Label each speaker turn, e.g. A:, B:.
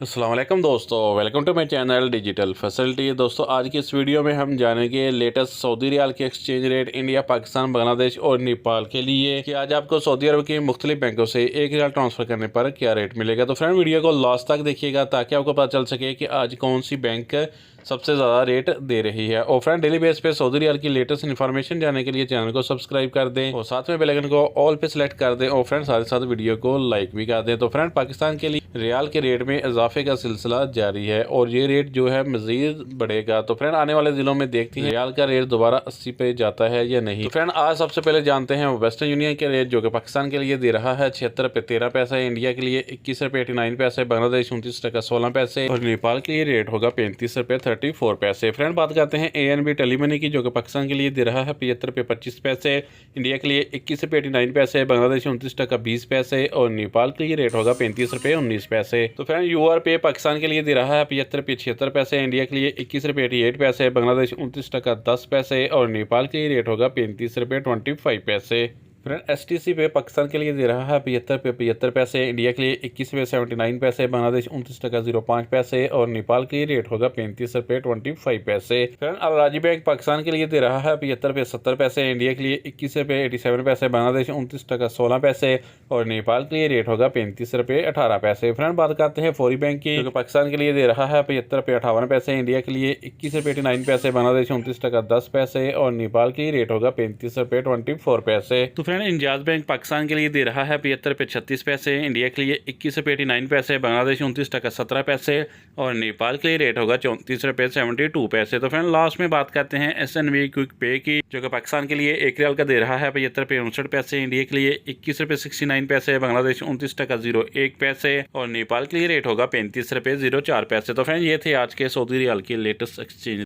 A: अस्सलाम वालेकुम दोस्तों, welcome to my channel digital facility. दोस्तों आज की इस वीडियो में हम जानेंगे लेटेस्ट सऊदी रियाल के exchange rate India, Pakistan, Bangladesh और नेपाल के लिए कि आज आपको सऊदी अरब के मुख्तलिफ बैंकों से एक रियाल ट्रांसफ़र करने पर क्या रेट मिलेगा। तो फ्रेंड वीडियो को लास्ट तक देखिएगा ताकि आपको पता चल सके कि आज कौन सी बैंक सबसे ज़्यादा रेट दे रही है। और फ्रेंड डेली बेस पे सऊदी रियाल की लेटेस्ट इन्फॉर्मेशन जानने के लिए चैनल को सब्सक्राइब कर दें और साथ में बेल आइकन को ऑल पे सेलेक्ट कर दें और फ्रेंड साथ ही साथ वीडियो को लाइक भी कर दें। तो फ्रेंड पाकिस्तान के लिए रियाल के रेट में इजाफे का सिलसिला जारी है और ये रेट जो है मजीद बढ़ेगा। तो फ्रेंड आने वाले दिनों में देखते हैं रियाल का रेट दोबारा 80 पे जाता है या नहीं। तो फ्रेंड आज सबसे पहले जानते हैं वेस्टर्न यूनियन के रेट जो कि पाकिस्तान के लिए दे रहा है 76 रुपये 13 पैसे, इंडिया के लिए 21 रुपये 89 पैसे, बांग्लादेश 29 टका 16 पैसे और नेपाल के लिए रेट होगा 35 रुपये 34 पैसे। फ्रेंड बात करते हैं ANB टेलीमनी की जो कि पाकिस्तान के लिए दे रहा है 75 रुपये 25 पैसे, इंडिया के लिए 21 रुपये 89 पैसे, बांग्लादेश 29 टका 20 पैसे और नेपाल के लिए रेट होगा 35 रुपये 19 पैसे। तो फ्रेंड UR पे पाकिस्तान के लिए दे रहा है 75 रुपये 76 पैसे, इंडिया के लिए 21 रुपये 88 पैसे, बांग्लादेश 29 टका 10 पैसे और नेपाल के लिए रेट होगा 35 रुपये 25 पैसे। फ्रेंड STC पे पाकिस्तान के लिए दे रहा है 75 रुपये 75 पैसे, इंडिया के लिए 21 रुपये 79 पैसे, बांग्लादेश 29 टका 05 पैसे और नेपाल के लिए रेट होगा 35 रुपये 25 पैसे। फ्रेंड अल राजी बैंक पाकिस्तान के लिए दे रहा है 75 रुपये 70 पैसे, इंडिया के लिए 21 रुपये 87 पैसे, बांग्लादेश 29 टका 16 पैसे और नेपाल के लिए रेट होगा 35 रुपये 18 पैसे। फ्रेंड बात करते हैं फौरी बैंक की जो कि पाकिस्तान के लिए दे रहा है 75 रुपये 58 पैसे, इंडिया के लिए 21 रुपये 89 पैसे, बांग्लादेश 29 टका 10 पैसे और नेपाल के लिए रेट होगा 35 रुपये 24 पैसे। तो फ्रेंड इंजाज बैंक पाकिस्तान के लिए दे रहा है 75 रुपये 36 पैसे, इंडिया के लिए 21 रुपये 89 पैसे, बांग्लादेश 29 टका 17 पैसे और नेपाल के लिए रेट होगा 34 रुपये 72 पैसे। तो फ्रेंड लास्ट में बात करते हैं SNB क्विक पे की जो कि पाकिस्तान के लिए एक रियाल का दे रहा है 75 रुपये 59 पैसे, इंडिया के लिए 21 रुपये 69 पैसे, बांग्लादेश 29 टका 01 पैसे और नेपाल के लिए रेट होगा 35 रुपये 04 पैसे। तो फ्रेंड ये थे आज के सऊदी रियाल की लेटेस्ट एक्सचेंज।